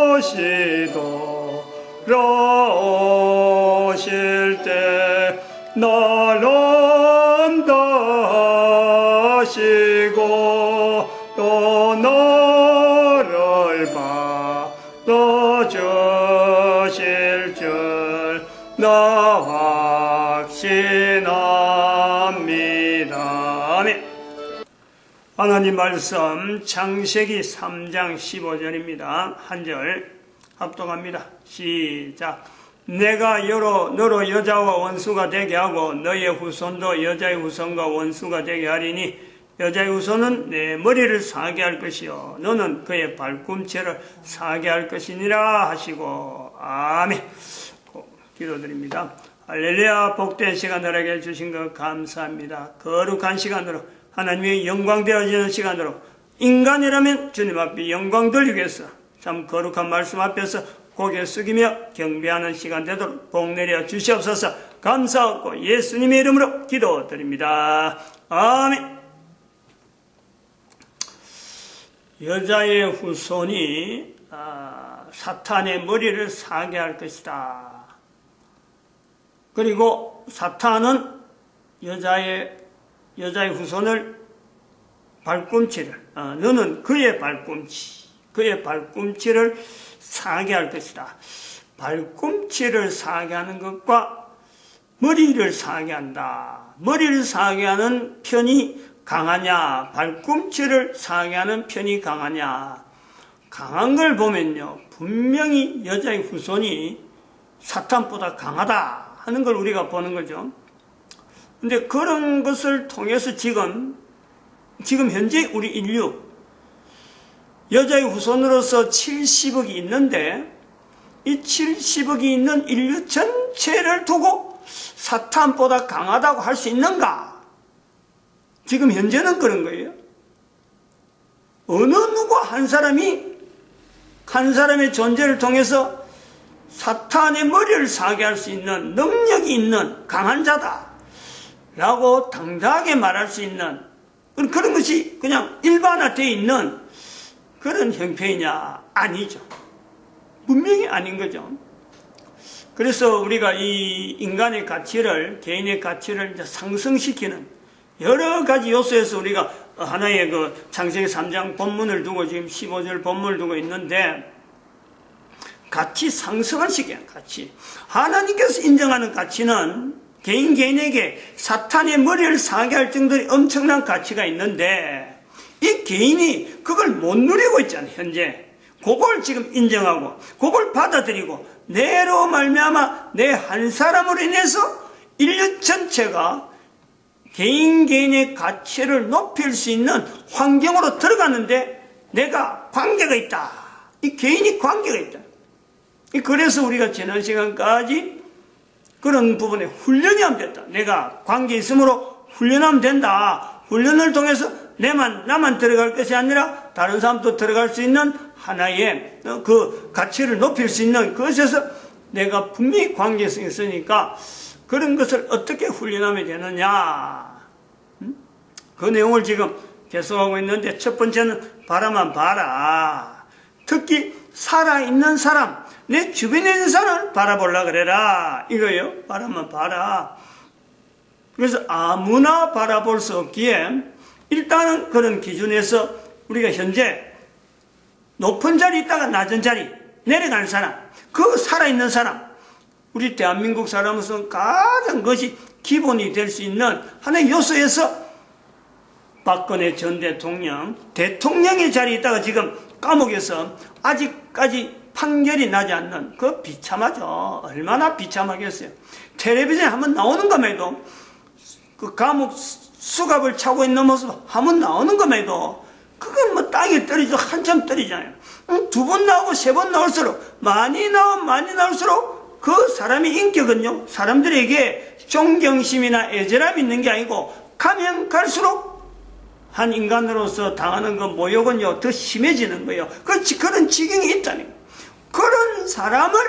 도시도 돌아오실 때 나를 다시고 또 너를 받아주실 줄 나 확신합니다. 아멘. 하나님 말씀 창세기 3장 15절입니다. 한 절 합독합니다. 시작. 내가 너로 여자와 원수가 되게 하고 너의 후손도 여자의 후손과 원수가 되게 하리니 여자의 후손은 내 머리를 상하게 할 것이요 너는 그의 발꿈치를 상하게 할 것이니라 하시고 아멘. 기도드립니다. 할렐루야. 복된 시간 너에게 주신 것 감사합니다. 거룩한 시간으로 하나님의 영광 되어지는 시간으로 인간이라면 주님 앞에 영광 돌리기 위해서 참 거룩한 말씀 앞에서 고개 숙이며 경배하는 시간 되도록 복 내려 주시옵소서. 감사하고 예수님의 이름으로 기도드립니다. 아멘. 여자의 후손이 사탄의 머리를 상하게 할 것이다. 그리고 사탄은 여자의 후손을 발꿈치를 너는 그의 발꿈치를 상하게 할 것이다. 발꿈치를 상하게 하는 것과 머리를 상하게 한다. 머리를 상하게 하는 편이 강하냐, 발꿈치를 상하게 하는 편이 강하냐. 강한 걸 보면요, 분명히 여자의 후손이 사탄보다 강하다 하는 걸 우리가 보는 거죠. 근데 그런 것을 통해서 지금 현재 우리 인류 여자의 후손으로서 70억이 있는데 이 70억이 있는 인류 전체를 두고 사탄보다 강하다고 할 수 있는가? 지금 현재는 그런 거예요. 어느 누구 한 사람의 존재를 통해서 사탄의 머리를 상하게 할 수 있는 능력이 있는 강한 자다 라고 당당하게 말할 수 있는 그런 것이 그냥 일반화되어 있는 그런 형편이냐? 아니죠. 분명히 아닌 거죠. 그래서 우리가 이 인간의 가치를, 개인의 가치를 이제 상승시키는 여러 가지 요소에서 우리가 하나의 그 창세기 3장 본문을 두고 지금 15절 본문을 두고 있는데 가치 상승을 시켜요. 가치. 하나님께서 인정하는 가치는 개인에게 사탄의 머리를 상하게 할 정도의 엄청난 가치가 있는데 이 개인이 그걸 못 누리고 있잖아요. 현재 그걸 지금 인정하고 그걸 받아들이고 내로 말미암아 내 한 사람으로 인해서 인류 전체가 개인의 가치를 높일 수 있는 환경으로 들어갔는데 내가 관계가 있다. 이 개인이 관계가 있다. 그래서 우리가 지난 시간까지 그런 부분에 훈련이 하면 됐다. 내가 관계 있으므로 훈련하면 된다. 훈련을 통해서 나만 들어갈 것이 아니라 다른 사람도 들어갈 수 있는 하나의 그 가치를 높일 수 있는 그것에서 내가 분명히 관계성이 있으니까 그런 것을 어떻게 훈련하면 되느냐. 그 내용을 지금 계속하고 있는데 첫 번째는 바라만 봐라. 특히 살아있는 사람, 내 주변에 있는 사람을 바라보려고 그래라. 이거예요. 바라만 봐라. 그래서 아무나 바라볼 수 없기에 일단은 그런 기준에서 우리가 현재 높은 자리 있다가 낮은 자리 내려가는 사람, 그 살아있는 사람, 우리 대한민국 사람으로서는 가장 그것이 기본이 될 수 있는 하나의 요소에서 박근혜 전 대통령의 자리에 있다가 지금 감옥에서 아직까지 판결이 나지 않는 그 비참하죠. 얼마나 비참하겠어요. 텔레비전에 한번 나오는 것만 해도 그 감옥 수갑을 차고 있는 모습 한번 나오는 것만 해도 그건 뭐 땅에 떨어지죠. 한참 떨어지잖아요. 두 번 나오고 세 번 나올수록 많이 나올수록 그 사람의 인격은요, 사람들에게 존경심이나 애절함이 있는 게 아니고 가면 갈수록 한 인간으로서 당하는 그 모욕은요 더 심해지는 거예요. 그런 지경이 있다는 거예요. 그런 사람을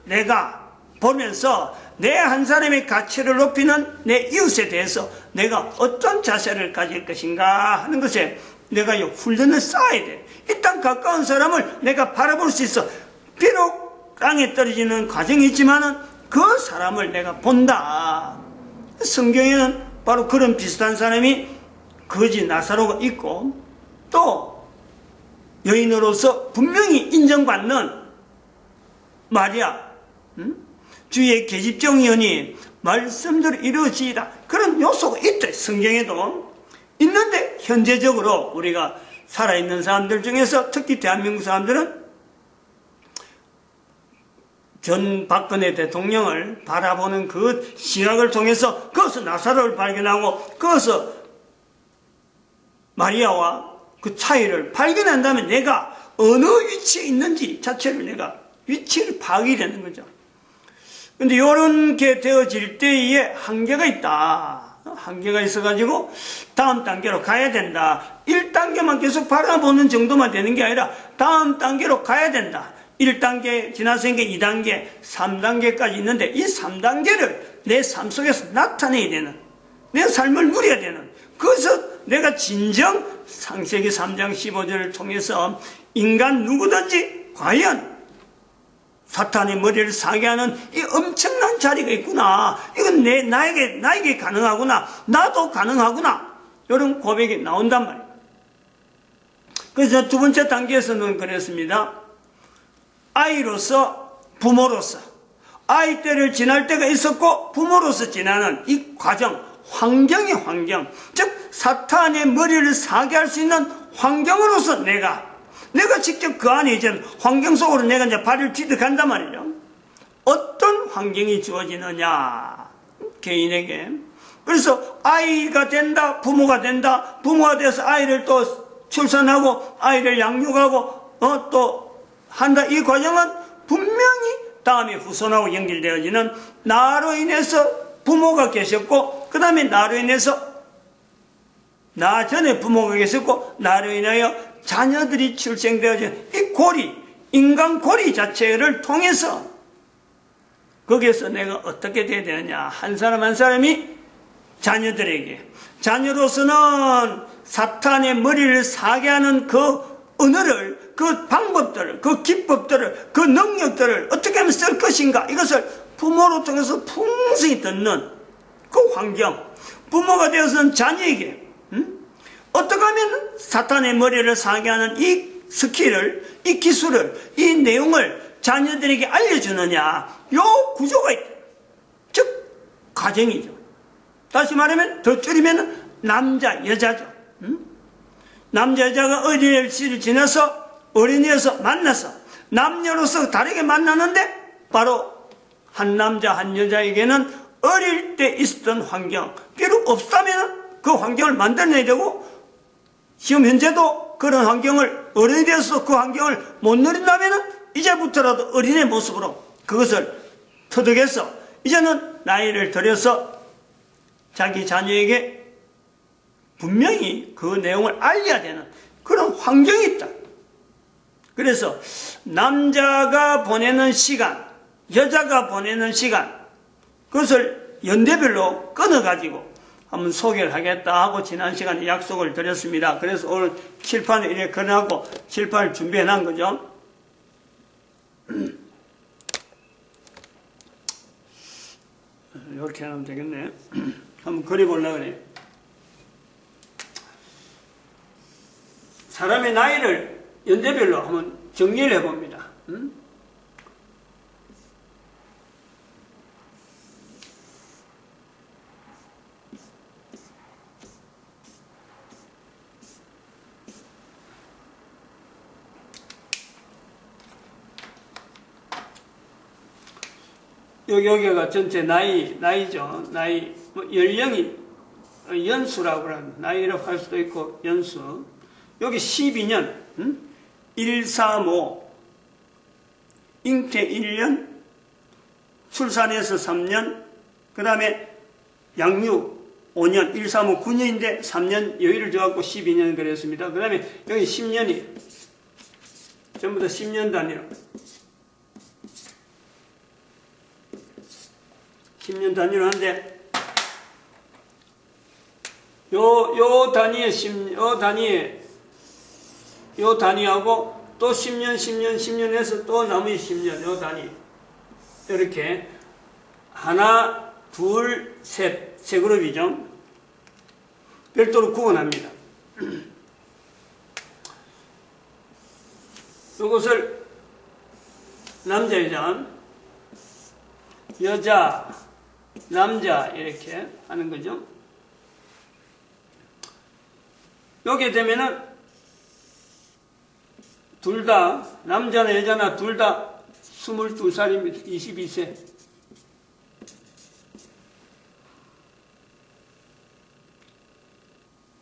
내가 보면서 내 한 사람의 가치를 높이는 내 이웃에 대해서 내가 어떤 자세를 가질 것인가 하는 것에 내가 훈련을 쌓아야 돼. 일단 가까운 사람을 내가 바라볼 수 있어. 비록 땅에 떨어지는 과정이 있지만은 그 사람을 내가 본다. 성경에는 바로 그런 비슷한 사람이 거지 나사로가 있고, 또 여인으로서 분명히 인정받는 마리아, 주의 계집종이오니 말씀대로 이루어지이다. 그런 요소가 있대. 성경에도 있는데, 현재적으로 우리가 살아있는 사람들 중에서 특히 대한민국 사람들은 전 박근혜 대통령을 바라보는 그 시각을 통해서 거기서 나사로를 발견하고 거기서 마리아와 그 차이를 발견한다면 내가 어느 위치에 있는지 자체를 내가 위치를 파악이 되는 거죠. 근데 이렇게 되어질 때에 한계가 있다. 한계가 있어가지고 다음 단계로 가야 된다. 1단계만 계속 바라보는 정도만 되는 게 아니라 다음 단계로 가야 된다. 1단계 지나서 2단계, 3단계까지 있는데 이 3단계를 내 삶 속에서 나타내야 되는, 내 삶을 누려야 되는, 그래서 내가 진정 창세기 3장 15절을 통해서 인간 누구든지 과연 사탄의 머리를 사게 하는 이 엄청난 자리가 있구나. 이건 나에게 가능하구나. 나도 가능하구나. 이런 고백이 나온단 말이에요. 그래서 두 번째 단계에서는 그랬습니다. 아이로서, 부모로서, 아이 때를 지날 때가 있었고 부모로서 지나는 이 과정, 환경의 환경, 즉 사탄의 머리를 사게 할 수 있는 환경으로서 내가 직접 그 안에 이제 환경 속으로 내가 이제 발을 디뎌간단 말이죠. 어떤 환경이 주어지느냐, 개인에게. 그래서 아이가 된다, 부모가 된다, 부모가 돼서 아이를 또 출산하고 아이를 양육하고 또 한다. 이 과정은 분명히 다음에 후손하고 연결되어지는, 나로 인해서 부모가 계셨고 그 다음에 나로 인해서, 나 전에 부모가 계셨고 나로 인하여 자녀들이 출생되어지는 이 고리, 인간 고리 자체를 통해서 거기에서 내가 어떻게 돼야 되느냐. 한 사람 한 사람이 자녀들에게, 자녀로서는 사탄의 머리를 사게 하는 그 언어를, 그 방법들을, 그 기법들을, 그 능력들을 어떻게 하면 쓸 것인가, 이것을 부모로 통해서 풍성히 듣는 그 환경, 부모가 되어서는 자녀에게 어떻게 하면 사탄의 머리를 사게 하는 이 스킬을, 이 기술을, 이 내용을 자녀들에게 알려주느냐. 요 구조가 있다. 즉 가정이죠. 다시 말하면 더 줄이면 남자 여자죠. 남자 여자가 어린이를 지나서 어린이에서 만나서 남녀로서 다르게 만나는데, 바로 한 남자 한 여자에게는 어릴 때 있었던 환경, 비록 없다면 그 환경을 만들어내야 되고, 지금 현재도 그런 환경을, 어른이 되어서 그 환경을 못 누린다면 이제부터라도 어린의 모습으로 그것을 터득해서 이제는 나이를 들여서 자기 자녀에게 분명히 그 내용을 알려야 되는 그런 환경이 있다. 그래서 남자가 보내는 시간, 여자가 보내는 시간, 그것을 연대별로 끊어가지고 한번 소개를 하겠다 하고 지난 시간에 약속을 드렸습니다. 그래서 오늘 칠판을 이렇게 걸어놓고 칠판을 준비해 놓은 거죠. 이렇게 하면 되겠네. 한번 그려보려고 그래요. 사람의 나이를 연대별로 한번 정리를 해봅니다. 여기가 전체 나이죠. 나이, 연령이, 연수라고 하는, 나이라고 할 수도 있고, 연수. 여기 12년, 135, 잉태 1년, 출산해서 3년, 그 다음에 양육 5년, 135, 9년인데 3년 여유를 줘갖고 12년 그랬습니다. 그 다음에 여기 10년이, 전부 다 10년 단위로. 10년 단위로 하는데, 요 단위에 요 단위하고 또 10년, 10년, 10년 해서 또 나머지 10년, 요 단위. 이렇게 하나, 둘, 셋, 세 그룹이죠. 별도로 구분합니다. 이것을 남자, 여자, 남자 이렇게 하는 거죠. 여기에 되면은 둘 다, 남자나 여자나 둘 다 22살입니다. 22세.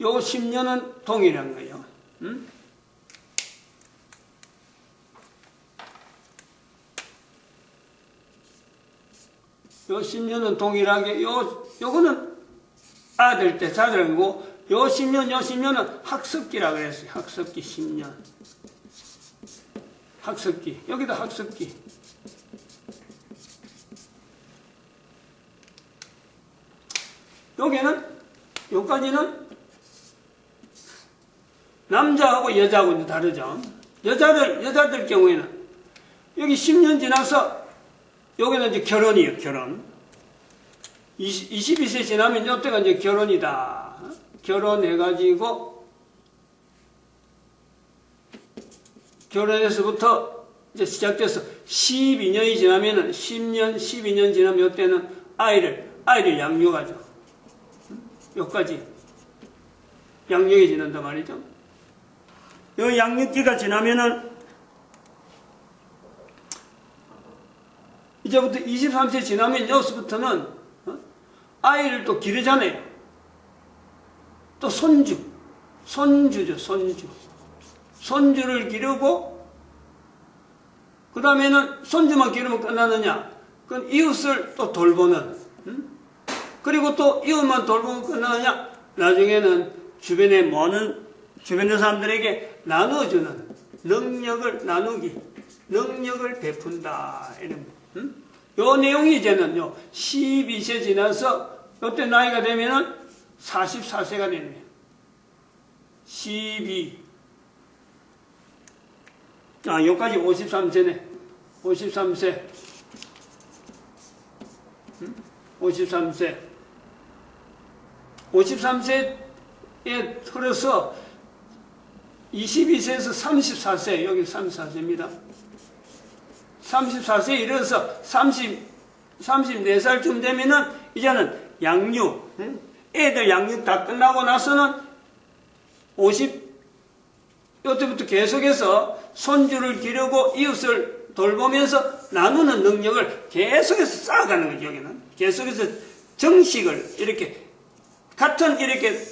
요 10년은 동일한 거예요. 응? 요 10년은 동일하게, 요거는 아들 때 자들이고, 요 10년은 학습기라 그랬어요. 학습기 10년. 학습기. 여기도 학습기. 여기는, 요까지는 남자하고 여자하고 다르죠. 여자들 경우에는 여기 10년 지나서 여기는 이제 결혼이에요, 결혼. 22세 지나면 이때가 이제 결혼이다. 결혼해가지고, 결혼해서부터 이제 시작돼서 12년이 지나면은 10년, 12년 지나면 이때는 아이를 양육하죠. 여기까지. 양육이 지난단 말이죠. 요 양육기가 지나면은 이제부터 23세 지나면 여기서부터는 아이를 또 기르잖아요. 또 손주죠, 손주. 손주를 기르고, 그 다음에는 손주만 기르면 끝나느냐? 그건 이웃을 또 돌보는, 그리고 또 이웃만 돌보면 끝나느냐? 나중에는 주변에 모는, 주변의 사람들에게 나눠주는 능력을 베푼다. 이런, 요 내용이 이제는요, 12세 지나서, 요때 나이가 되면은 44세가 되는 거예요. 12. 여기까지 53세네. 53세. 53세. 53세에 틀어서 22세에서 34세, 여기 34세입니다. 34세에 이르러서 34살쯤 되면은 이제는 양육, 애들 양육 다 끝나고 나서는 50, 요때부터 계속해서 손주를 기르고 이웃을 돌보면서 나누는 능력을 계속해서 쌓아가는 거죠, 여기는. 계속해서 정식을 이렇게, 같은 이렇게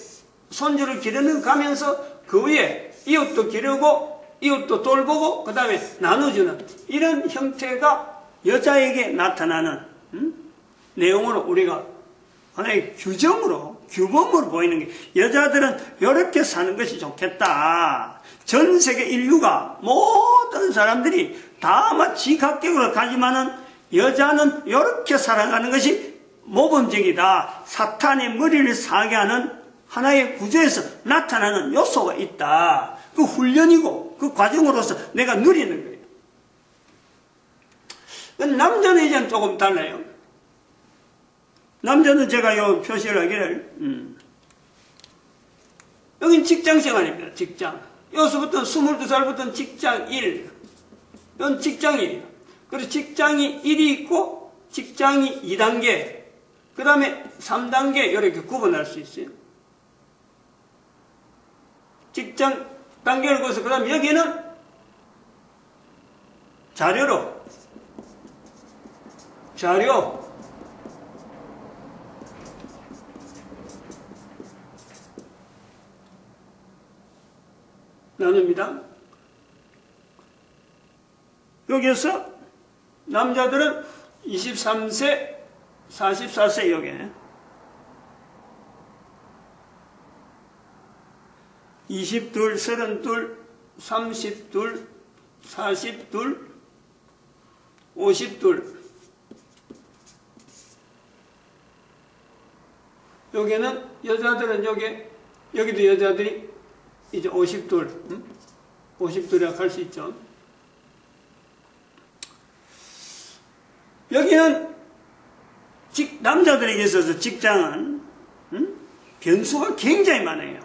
손주를 기르는 가면서 그 위에 이웃도 기르고 이웃도 돌보고 그 다음에 나눠주는 이런 형태가 여자에게 나타나는 내용으로 우리가 하나의 규범으로 보이는 게, 여자들은 이렇게 사는 것이 좋겠다. 전 세계 인류가 모든 사람들이 다 마치 각격을 가지만은 여자는 이렇게 살아가는 것이 모범적이다. 사탄의 머리를 상하게 하는 하나의 구조에서 나타나는 요소가 있다. 그 훈련이고 그 과정으로서 내가 누리는 거예요. 남자는 이제는 조금 달라요. 남자는 제가 요 표시를 하기를, 여긴 직장 생활입니다. 직장. 여기서부터 22살부터는 직장 1. 이건 직장이에요. 그리고 직장이 1이 있고 직장이 2단계, 그 다음에 3단계 이렇게 구분할 수 있어요. 직장 단계를 거서 그 다음에 여기는 자료 나눕니다. 여기에서 남자들은 23세, 44세 여기에 22, 32, 32, 42, 52. 여기는 여자들은 여기도 여자들이 이제 52. 50도라 할 수 있죠. 여기는 남자들에게 있어서 직장은 변수가 굉장히 많아요.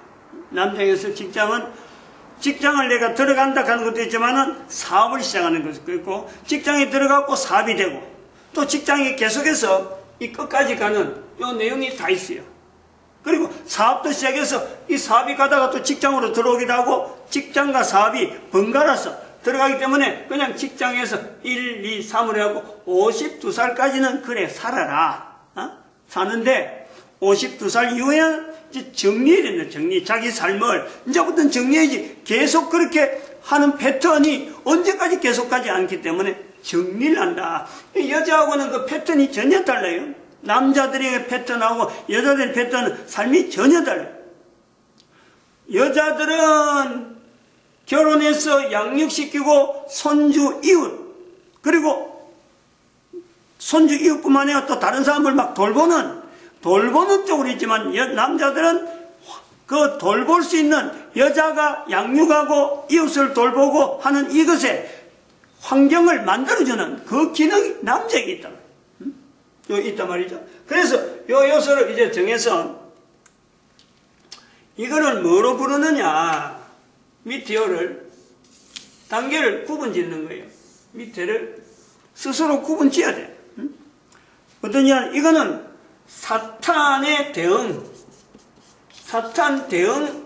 남자에게서 직장을 내가 들어간다 하는 것도 있지만은 사업을 시작하는 것도 있고, 직장에 들어가고 사업이 되고, 또 직장에 계속해서 이 끝까지 가는 이 내용이 다 있어요. 그리고 사업도 시작해서 이 사업이 가다가 또 직장으로 들어오기도 하고, 직장과 사업이 번갈아서 들어가기 때문에 그냥 직장에서 1, 2, 3을 해갖고 52살까지는 그래 살아라. 사는데 52살 이후에는 이제 정리해야 된다. 정리. 자기 삶을 이제부터는 정리해야지. 계속 그렇게 하는 패턴이 언제까지 계속 가지 않기 때문에 정리를 한다. 여자하고는 그 패턴이 전혀 달라요. 남자들의 패턴하고 여자들의 패턴은 삶이 전혀 달라요. 여자들은 결혼해서 양육시키고 손주 이웃, 그리고 손주 이웃뿐만 아니라 또 다른 사람을 막 돌보는 쪽으로 있지만, 남자들은 그 돌볼 수 있는, 여자가 양육하고 이웃을 돌보고 하는 이것에 환경을 만들어주는 그 기능이 남자에게 있다. 있단 말이죠. 그래서 요 요소를 이제 정해서 이거를 뭐로 부르느냐. 밑에를 단계를 구분 짓는 거예요. 밑에를 스스로 구분 지어야 돼. 어떠냐? 이거는 사탄의 대응, 사탄 대응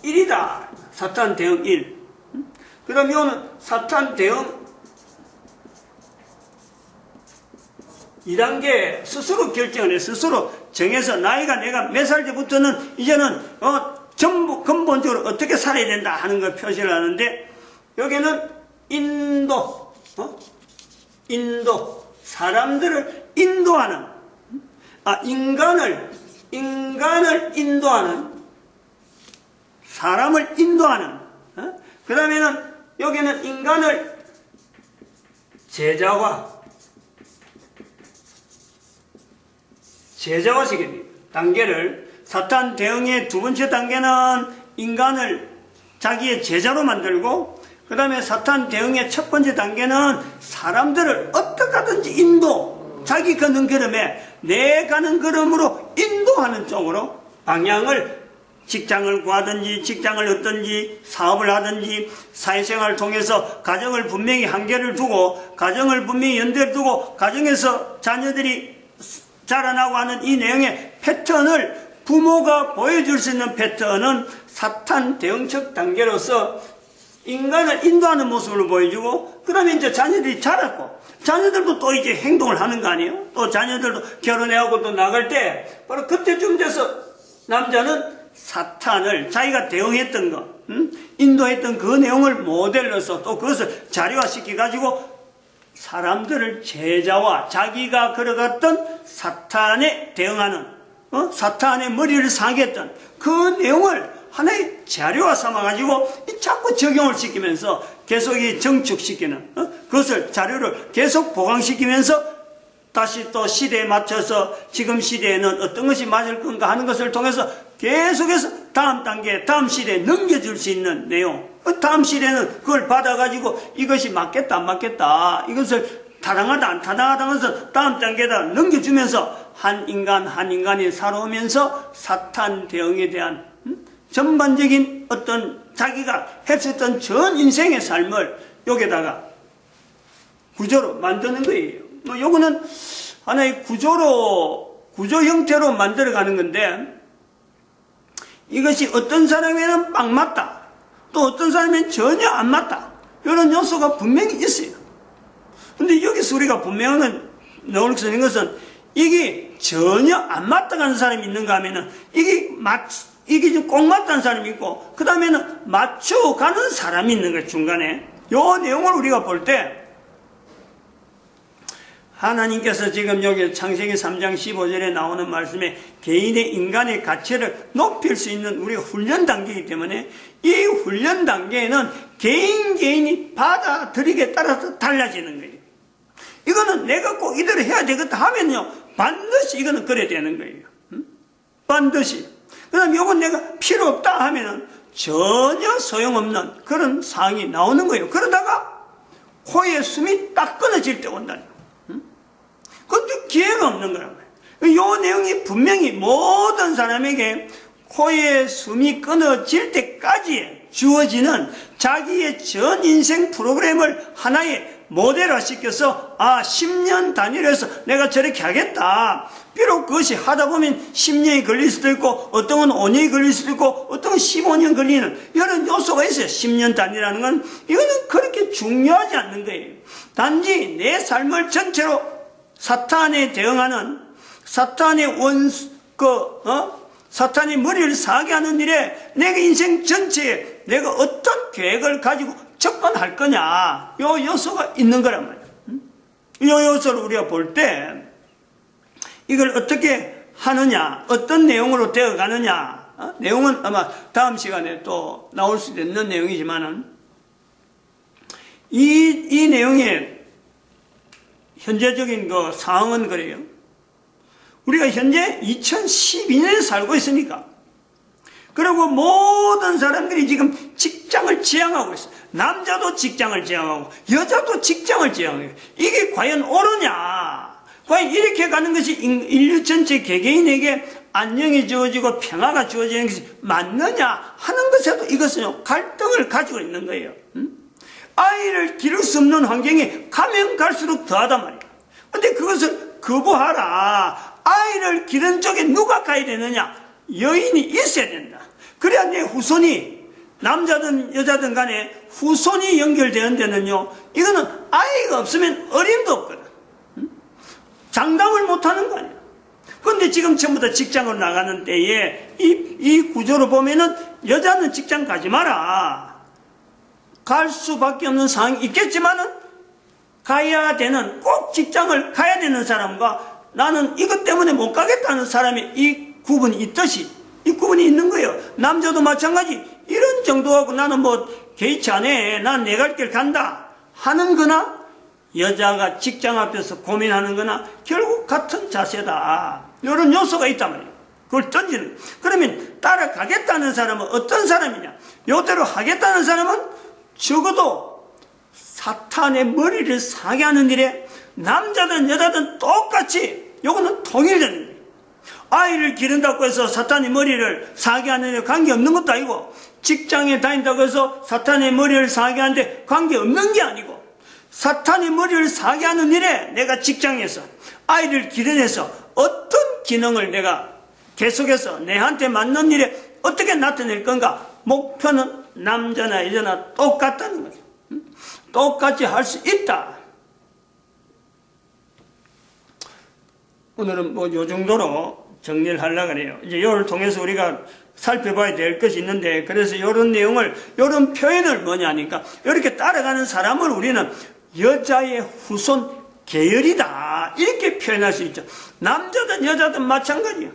1이다. 사탄 대응 1. 그 다음에 이거는 사탄 대응 2단계 스스로 결정을 해. 스스로 정해서 나이가 내가 몇 살 때부터는 이제는 전부 근본적으로 어떻게 살아야 된다 하는 걸 표시를 하는데, 여기는 인도, 사람들을 인도하는, 인간을 인도하는, 사람을 인도하는, 그 다음에는 여기는 인간을 제자화시킵니다. 단계를, 사탄 대응의 두 번째 단계는 인간을 자기의 제자로 만들고, 그 다음에 사탄 대응의 첫 번째 단계는 사람들을 어떻게 하든지 자기 가는 걸음에 내 가는 걸음으로 인도하는 쪽으로 방향을, 직장을 구하든지 직장을 얻든지 사업을 하든지 사회생활을 통해서 가정을 분명히 한계를 두고, 가정을 분명히 연대를 두고, 가정에서 자녀들이 자라나고 하는 이 내용의 패턴을 부모가 보여줄 수 있는 패턴은 사탄 대응적 단계로서 인간을 인도하는 모습을 보여주고, 그 다음에 이제 자녀들이 자랐고, 자녀들도 또 이제 행동을 하는 거 아니에요? 또 자녀들도 결혼해하고 또 나갈 때, 바로 그때쯤 돼서 남자는 사탄을 자기가 대응했던 거, 인도했던 그 내용을 모델로서 또 그것을 자료화시켜가지고 사람들을 제자와 자기가 걸어갔던 사탄에 대응하는, 사탄의 머리를 상하게 했던 그 내용을 하나의 자료화 삼아가지고 자꾸 적용을 시키면서 계속 정축시키는, 그것을 자료를 계속 보강시키면서 다시 또 시대에 맞춰서 지금 시대에는 어떤 것이 맞을 건가 하는 것을 통해서 계속해서 다음 단계, 다음 시대에 넘겨줄 수 있는 내용, 다음 시대는 그걸 받아가지고 이것이 맞겠다 안 맞겠다, 이것을 타당하다 안 타당하다 하면서 다음 단계에다 넘겨주면서 한 인간이 살아오면서 사탄 대응에 대한 전반적인 어떤 자기가 했었던 전 인생의 삶을 여기다가 구조로 만드는 거예요. 요거는 하나의 구조 형태로 만들어가는 건데, 이것이 어떤 사람에는 딱 맞다, 또 어떤 사람에는 전혀 안 맞다, 이런 요소가 분명히 있어요. 근데 여기서 우리가 분명히 넣을 수 있는 것은, 이게 전혀 안 맞다 가는 사람이 있는가 하면은, 이게 좀 꼭 맞다는 사람이 있고, 그 다음에는 맞춰가는 사람이 있는 거예요, 중간에. 요 내용을 우리가 볼 때, 하나님께서 지금 여기 창세기 3장 15절에 나오는 말씀에 개인의 인간의 가치를 높일 수 있는 우리가 훈련 단계이기 때문에, 이 훈련 단계에는 개인이 받아들이기에 따라서 달라지는 거예요. 이거는 내가 꼭 이대로 해야 되겠다 하면요, 반드시 이거는 그래야 되는 거예요. 반드시. 그 다음에 이건 내가 필요 없다 하면은 전혀 소용없는 그런 상황이 나오는 거예요. 그러다가 코에 숨이 딱 끊어질 때 온다는 거예요. 그것도 기회가 없는 거란 말이에요. 이 내용이 분명히 모든 사람에게 코에 숨이 끊어질 때까지 주어지는 자기의 전 인생 프로그램을 하나의 모델화 시켜서 10년 단위로 해서 내가 저렇게 하겠다. 비록 그것이 하다 보면 10년이 걸릴 수도 있고 어떤 건 5년이 걸릴 수도 있고 어떤 건 15년 걸리는 이런 요소가 있어요. 10년 단위라는 건 이거는 그렇게 중요하지 않는 거예요. 단지 내 삶을 전체로 사탄에 대응하는 사탄의 사탄이 머리를 상하게 하는 일에 내가 인생 전체에 내가 어떤 계획을 가지고 접근할 거냐, 요 요소가 있는 거란 말이에요. 요 요소를 우리가 볼 때 이걸 어떻게 하느냐, 어떤 내용으로 되어 가느냐, 내용은 아마 다음 시간에 또 나올 수도 있는 내용이지만은 이 내용의 현재적인 그 상황은 그래요. 우리가 현재 2012년에 살고 있으니까. 그리고 모든 사람들이 지금 직장을 지향하고 있어요. 남자도 직장을 지향하고 여자도 직장을 지향해요. 이게 과연 옳으냐? 과연 이렇게 가는 것이 인류 전체 개개인에게 안녕이 주어지고 평화가 주어지는 것이 맞느냐 하는 것에도 이것은 갈등을 가지고 있는 거예요. 아이를 기를 수 없는 환경에 가면 갈수록 더하단 말이에요. 근데 그것을 거부하라. 아이를 기른 쪽에 누가 가야 되느냐? 여인이 있어야 된다. 그래야 내 후손이 남자든 여자든 간에 후손이 연결되는 데는요, 이거는 아이가 없으면 어림도 없거든. 장담을 못하는 거 아니야. 그런데 지금 전부 다 직장을 나가는 때에 이 구조로 보면은 여자는 직장 가지 마라. 갈 수밖에 없는 상황이 있겠지만은 가야 되는, 꼭 직장을 가야 되는 사람과 나는 이것 때문에 못 가겠다는 사람이 이 구분이 있듯이 이 구분이 있는 거예요. 남자도 마찬가지. 이런 정도하고 나는 뭐 개의치 않아. 난 내 갈 길 간다 하는 거나 여자가 직장 앞에서 고민하는 거나 결국 같은 자세다. 이런 요소가 있단 말이에요. 그걸 던지는. 그러면 따라가겠다는 사람은 어떤 사람이냐? 요대로 하겠다는 사람은 적어도 사탄의 머리를 상하게 하는 일에 남자든 여자든 똑같이 요거는 통일되는 거예요. 아이를 기른다고 해서 사탄의 머리를 상하게 하는 데 관계없는 것도 아니고, 직장에 다닌다고 해서 사탄의 머리를 상하게 하는데 관계없는 게 아니고, 사탄의 머리를 상하게 하는 일에 내가 직장에서 아이를 기르내서 어떤 기능을 내가 계속해서 내한테 맞는 일에 어떻게 나타낼 건가? 목표는 남자나 여자나 똑같다는 거죠. 똑같이 할 수 있다. 오늘은 뭐 요 정도로 정리를 하려고 그래요. 이제 이걸 통해서 우리가 살펴봐야 될 것이 있는데, 그래서 이런 내용을, 이런 표현을 뭐냐 하니까, 이렇게 따라가는 사람을 우리는 여자의 후손 계열이다. 이렇게 표현할 수 있죠. 남자든 여자든 마찬가지예요.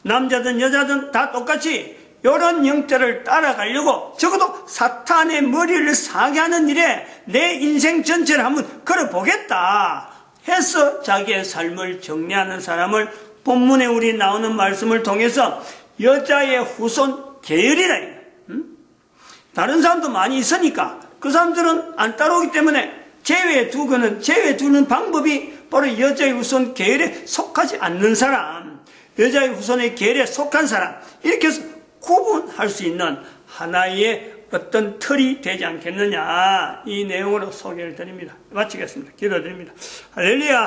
남자든 여자든 다 똑같이 이런 형태를 따라가려고 적어도 사탄의 머리를 상하게 하는 일에 내 인생 전체를 한번 걸어보겠다 해서 자기의 삶을 정리하는 사람을 본문에 우리 나오는 말씀을 통해서 여자의 후손 계열이라 해요. 다른 사람도 많이 있으니까 그 사람들은 안 따라오기 때문에 제외 두는 방법이 바로 여자의 후손 계열에 속하지 않는 사람, 여자의 후손의 계열에 속한 사람, 이렇게 해서 구분할 수 있는 하나의 어떤 틀이 되지 않겠느냐, 이 내용으로 소개를 드립니다. 마치겠습니다. 기도드립니다. 할렐루야.